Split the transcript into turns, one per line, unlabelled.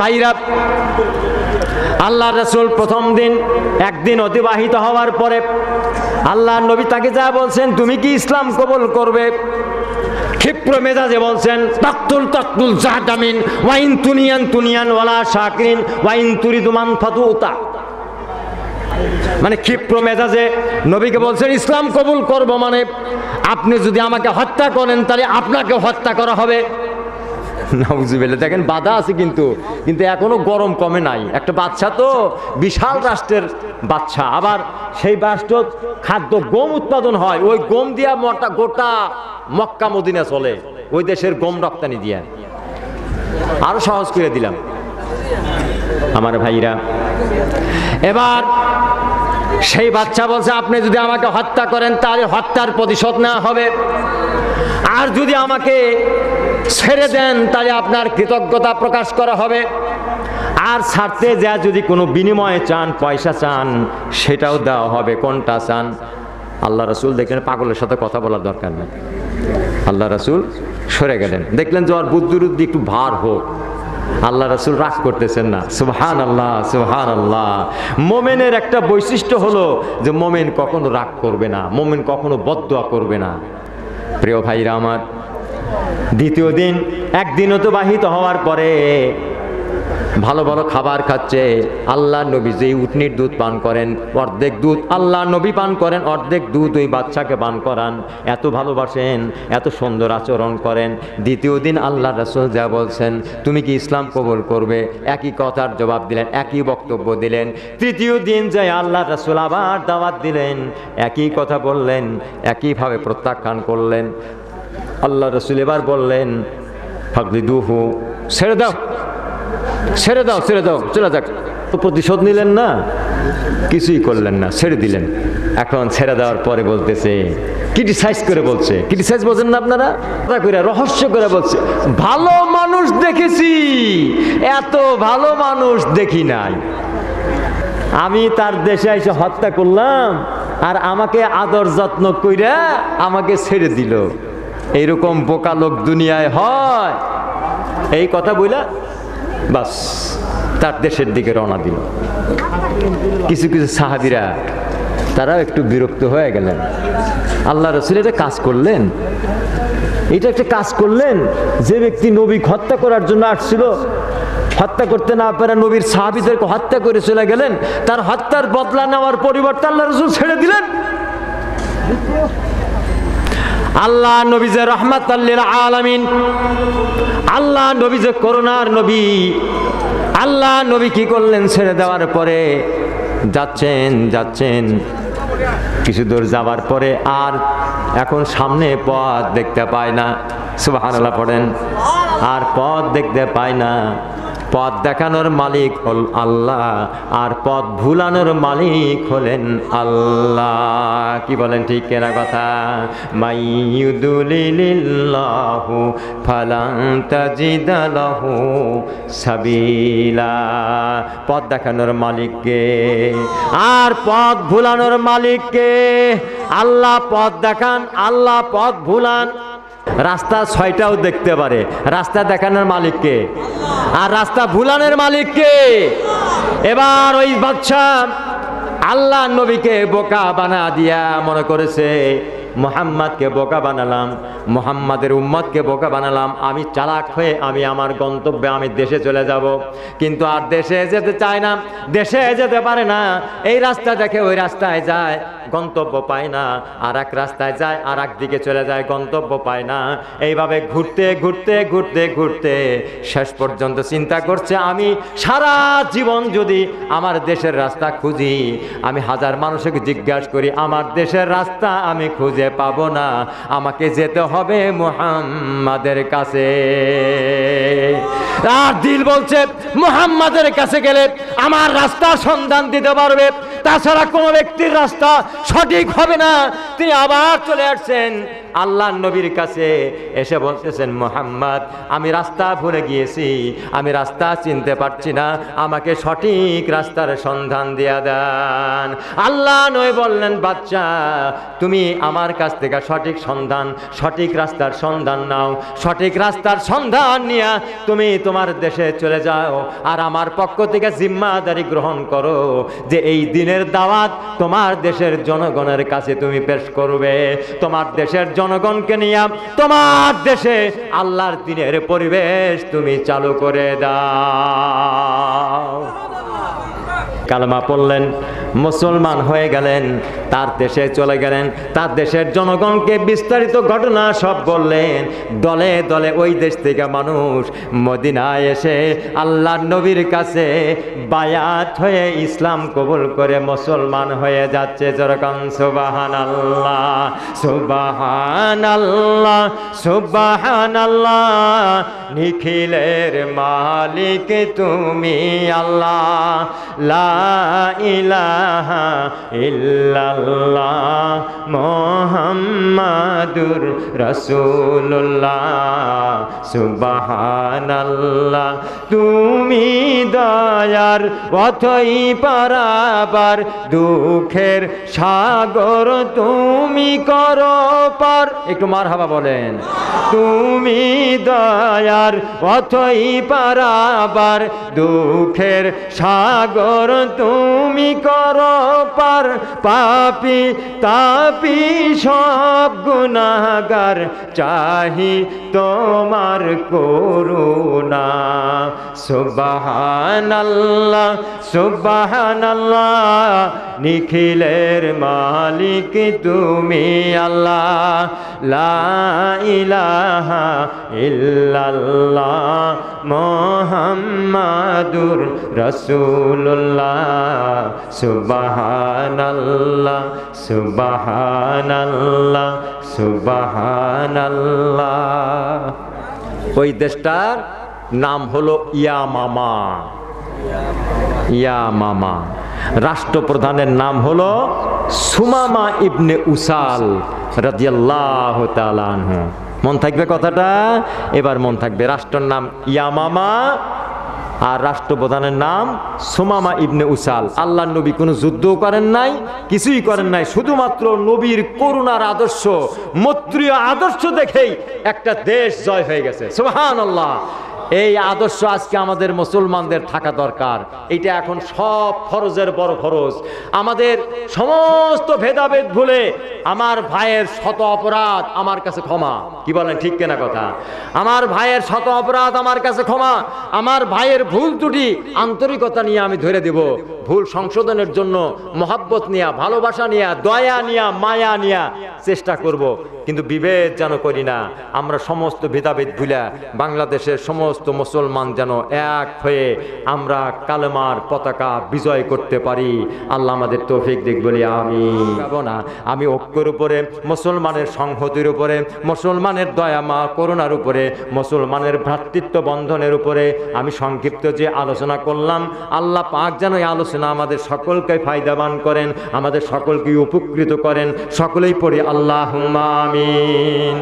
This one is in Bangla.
ভাইরা, আল্লাহ রাসূল প্রথম দিন একদিন অতিবাহিত হওয়ার পরে আল্লাহ নবী তাকে যা বলছেন, তুমি কি ইসলাম কবুল করবে? ক্ষিপ্র মেজাজে বলছেন, তাকতুল জাহাদামিন ওয়াইন তুনিয়ান ওয়ালা শাকিরিন ওয়াইন তুরিদু মান ফাতুতা। মানে ক্ষিপ্র মেজাজে নবীকে বলছেন, ইসলাম কবুল করব মানে আপনি যদি আমাকে হত্যা করেন তাহলে আপনাকে হত্যা করা হবে। নাউজুবিল্লাহ। দেখেন বাধা আছে, কিন্তু এখনো গরম কমে নাই। একটা বাচ্চা তো বিশাল রাষ্ট্রের বাচ্চা, আবার সেই রাষ্ট্র খাদ্য গম উৎপাদন হয়, ওই গম দিয়া গোটা মক্কা মদিনা চলে, ওই দেশের গম রপ্তানি দিয়া। আরো সহজ করে দিলাম আমার ভাইরা। এবার সেই বাচ্চা বলছে, আপনি যদি আমাকে হত্যা করেন তাহলে হত্যার প্রতিশোধ নেওয়া হবে, আর যদি আমাকে ছেড়ে দেন তাহলে আপনার কৃতজ্ঞতা প্রকাশ করা হবে, আর ছাড়তে যা যদি কোনো বিনিময়ে চান, পয়সা চান, সেটাও দেওয়া হবে। কোনটা চান? আল্লাহ রাসূল দেখলেন পাগলের সাথে কথা বলার দরকার নেই, আল্লাহ রাসূল সরে গেলেন। দেখলেন যে ওর বুদ্ধি একটু ভার হোক, আল্লাহ রাসূল রাগ করতেছেন না। সুবহানাল্লাহ, সুবহানাল্লাহ। মোমেনের একটা বৈশিষ্ট্য হলো যে মোমেন কখনো রাগ করবে না, মোমেন কখনো বদদুয়া করবে না। প্রিয় ভাইরা আমার, দ্বিতীয় দিন একদিন অতিবাহিত হওয়ার পরে ভালো ভালো খাবার খাচ্ছে। আল্লাহ নবী যেই উটনির দুধ পান করেন, অর্ধেক দুধ আল্লাহ নবী পান করেন, অর্ধেক দুধ ওই বাচ্চাকে পান করান। এত ভালোবাসেন, এত সুন্দর আচরণ করেন। দ্বিতীয় দিন আল্লাহ রাসূল যা বলছেন, তুমি কি ইসলাম কবুল করবে, একই কথার জবাব দিলেন, একই বক্তব্য দিলেন। তৃতীয় দিন যায় আল্লাহ রাসূল আবার দাওয়াত দিলেন, একই কথা বললেন, একইভাবে প্রত্যাখ্যান করলেন। আল্লাহ রাসূল এবার বললেন, ফাকদিদুহু, ছেড়ে দাও, ছেড়ে দাও, ছেড়ে দাও, চলে যাক। তো প্রতিশোধ নিলেন না, কিছুই করলেন না, ছেড়ে দিলেন। এখন ছেড়ে দেওয়ার পরে বলতেছে, ক্রিটিসাইজ করে বলছে, ক্রিটিসাইজ বোঝেন না আপনারা, রহস্য করে বলছে, ভালো মানুষ দেখেছি, এত ভালো মানুষ দেখি নাই। আমি তার দেশে এসে হত্যা করলাম, আর আমাকে আদর যত্ন কইরা আমাকে ছেড়ে দিল। এইরকম বোকা লোক দুনিয়ায় হয়। এই কথা বইলা বাস তার দেশের দিকে রওনা দিল। কিছু কিছু সাহাবীরা তারাও একটু বিরক্ত হয়ে গেলেন। আল্লাহ রাসূল এটা কাজ করলেন, এটা একটা কাজ করলেন। যে ব্যক্তি নবী হত্যা করার জন্য আসছিল, হত্যা করতে না পারে নবীর সাহাবীদেরকে হত্যা করে চলে গেলেন, তার হত্যার বদলা নেওয়ার পরিবর্তে আল্লাহ রাসূল ছেড়ে দিলেন। আল্লাহ নবী যে রাহমাতাল লিল আলামিন, আল্লাহ নবী যে করুণার নবী, আল্লাহ নবী কি করলেন? ছেড়ে দেওয়ার পরে যাচ্ছেন কিছু দূর যাবার পরে আর এখন সামনে পথ দেখতে পায় না। সুবহানাল্লাহ পড়েন। আর পথ দেখতে পায় না। পথ দেখানোর মালিক হল আল্লাহ, আর পথ ভুলানোর মালিক হলেন আল্লাহ। কি বলেন, ঠিক কেনা কথা? মাইয়ুদুলিলিল্লাহু ফালান তাজিদা লাহু সাবিলা। পথ দেখানোর মালিককে, আর পথ ভুলানোর মালিককে। আল্লাহ পথ দেখান, আল্লাহ পথ ভুলান। রাস্তা ছয়টাও দেখতে পারে, রাস্তা দেখানোর মালিককে, আর রাস্তা ভুলানোর মালিককে। এবার ওই বাদশা আল্লাহ নবীকে বোকা বানা দিয়া মনে করেছে, মুহাম্মাদকে বোকা বানালাম, মুহাম্মাদের উম্মতকে বোকা বানালাম, আমি চালাক হয়ে আমি আমার গন্তব্যে আমি দেশে চলে যাব। কিন্তু আর দেশে যেতে চায় না, দেশে যেতে পারে না। এই রাস্তা দেখে ওই রাস্তায় যায়, গন্তব্য পায় না। আর এক রাস্তায় যায়, আর এক দিকে চলে যায়, গন্তব্য পায় না। এইভাবে ঘুরতে ঘুরতে ঘুরতে ঘুরতে শেষ পর্যন্ত চিন্তা করছে, আমি সারা জীবন যদি আমার দেশের রাস্তা খুঁজি, আমি হাজার মানুষকে জিজ্ঞাসা করি, আমার দেশের রাস্তা আমি খুঁজে পাবো না, আমাকে যেতে হবে মুহাম্মাদের কাছে। আর দিল বলছে, মুহাম্মাদের কাছে গেলে আমার রাস্তার সন্ধান দিতে পারবে। তাছাড়া কোনো ব্যক্তির রাস্তা সঠিক হবে না। তিনি আবার চলে আসছেন আল্লাহ নবীর কাছে, এসে বলতেছেন, মুহাম্মদ আমি রাস্তা ভুলে গিয়েছি, আমি রাস্তা চিনতে পারছি না, আমাকে সঠিক রাস্তার সন্ধান দিয়া দেন। আল্লাহ নবী বললেন, বাচ্চা তুমি আমার কাছ থেকে সঠিক রাস্তার সন্ধান নাও, সঠিক রাস্তার সন্ধান নিয়ে তুমি তোমার দেশে চলে যাও, আর আমার পক্ষ থেকে জিম্মাদারি গ্রহণ করো যে এই দিনের দাওয়াত তোমার দেশের জনগণের কাছে তুমি পেশ করবে। তোমার দেশের জনগণকে নিয়ে তোমার দেশে আল্লাহর দিনের পরিবেশ তুমি চালু করে দাও। কালেমা পড়লেন, মুসলমান হয়ে গেলেন, তার দেশে চলে গেলেন, তার দেশের জনগণকে বিস্তারিত ঘটনা সব বললেন। দলে দলে ওই দেশ থেকে মানুষ মদিনায় এসে আল্লাহর নবীর কাছে বায়াত হয়ে ইসলাম কবুল করে মুসলমান হয়ে যাচ্ছে। যেরকম সুবহানাল্লাহ সুবহানাল্লাহ সুবহানাল্লাহ, নিখিলের মালিক তুমি আল্লাহ, লা ইলাহা ইল্লাল্লাহ মুহাম্মাদুর রাসূলুল্লাহ। সুবহানাল্লাহ তুমি দয়ার অথই পারাবার, দুঃখের সাগর তুমি করো পার। একটু মারহাবা বলেন। তুমি দয়ার অথই পারাবার, দুঃখের সাগর তুমি করো পার। পাপী তাপী সব গুনাহগার চাহি তোমার করুণা। সুবহানাল্লাহ সুবহানাল্লাহ, নিখিলের মালিক তুমি আল্লাহ, লা ইলাহা ইল্লাল্লাহ মুহাম্মাদুর রাসূলুল্লাহ। সুবহানাল্লাহ সুবহানাল্লাহ সুবহানাল্লাহ। ওই দেশটার নাম হলো ইয়ামামা। ইয়ামামা। রাষ্ট্রপ্রধানের নাম হলো সুমামা ইবনে উসাল রাদিয়াল্লাহু তাআলা আনহু। মন থাকবে কথাটা? এবার মন থাকবে। রাষ্ট্রের নাম ইয়ামামা আর রাষ্ট্রপ্রধানের নাম সুমামা ইবনে উসাল। আল্লাহর নবী কোনো যুদ্ধও করেন নাই, কিছুই করেন নাই, শুধুমাত্র নবীর করুণার আদর্শ, মৈত্রীয় আদর্শ দেখেই একটা দেশ জয় হয়ে গেছে। সুবহানাল্লাহ। এই আদর্শ আজকে আমাদের মুসলমানদের থাকা দরকার। এটা এখন সব ফরজের বড় ফরজ। আমাদের সমস্ত ভেদাভেদ ভুলে আমার ভাইয়ের শত অপরাধ আমার কাছে ক্ষমা। কি বলেন, ঠিক কিনা কথা? আমার ভাইয়ের শত অপরাধ আমার কাছে ক্ষমা। আমার ভাইয়ের ভুল ত্রুটি আন্তরিকতা নিয়ে আমি ধরে দেব, ভুল সংশোধনের জন্য মহব্বত নিয়ে, ভালোবাসা নিয়ে, দয়া নিয়ে, মায়া নিয়ে চেষ্টা করব। কিন্তু বিভেদ যেন করি না। আমরা সমস্ত ভেদাভেদ ভুলে বাংলাদেশের সমস্ত মুসলমান যেন এক হয়ে আমরা কালেমার পতাকা বিজয় করতে পারি। আল্লাহ আমাদের তৌফিক দিক বলি আমিন। না, আমি ঐক্যের উপরে, মুসলমানের সংহতির উপরে, মুসলমানের দয়া মা করুণার উপরে, মুসলমানের ভ্রাতৃত্ব বন্ধনের উপরে আমি সংক্ষিপ্ত যে আলোচনা করলাম, আল্লাহ পাক যেন এই আলোচনা আমাদের সকলকে ফায়দাবান করেন, আমাদের সকলকে উপকৃত করেন। সকলেই পড়ি আল্লাহুম্মা আমিন।